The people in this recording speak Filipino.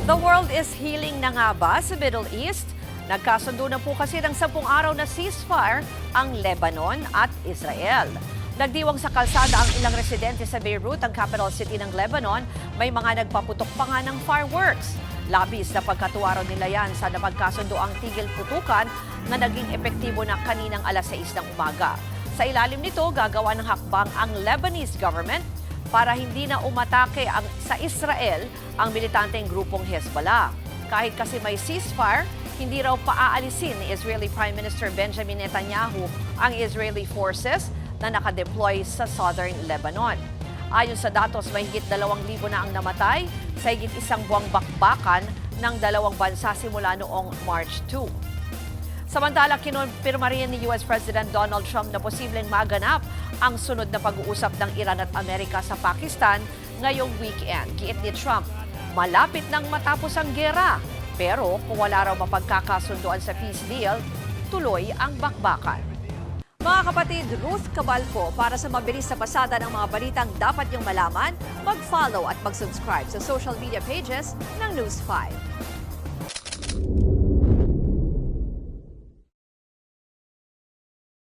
The world is healing na nga ba sa Middle East? Nagkasundo na po kasi ng 10 araw na ceasefire ang Lebanon at Israel. Nagdiwang sa kalsada ang ilang residente sa Beirut, ang capital city ng Lebanon. May mga nagpaputok pa nga ng fireworks. Labis na pagkatuwaro nila yan sa napagkasundo ang tigil putukan na naging epektibo na kaninang alas 6 ng umaga. Sa ilalim nito, gagawa ng hakbang ang Lebanese government para hindi na umatake sa Israel ang militanteng grupong Hezbollah. Kahit kasi may ceasefire, hindi raw paaalisin ni Israeli Prime Minister Benjamin Netanyahu ang Israeli forces na nakadeploy sa southern Lebanon. Ayon sa datos, may higit 2,000 na ang namatay sa higit isang buwang bakbakan ng dalawang bansa simula noong March 2. Samantala, kinumpirma rin ni US President Donald Trump na posibleng maganap ang sunod na pag-uusap ng Iran at Amerika sa Pakistan ngayong weekend. Giit ni Trump, malapit nang matapos ang gera. Pero kung wala raw mapagkakasunduan sa peace deal, tuloy ang bakbakan. Mga kapatid, Ruth Cabalco, para sa mabilis na pasada ng mga balitang dapat niyong malaman, mag-follow at mag-subscribe sa social media pages ng News 5.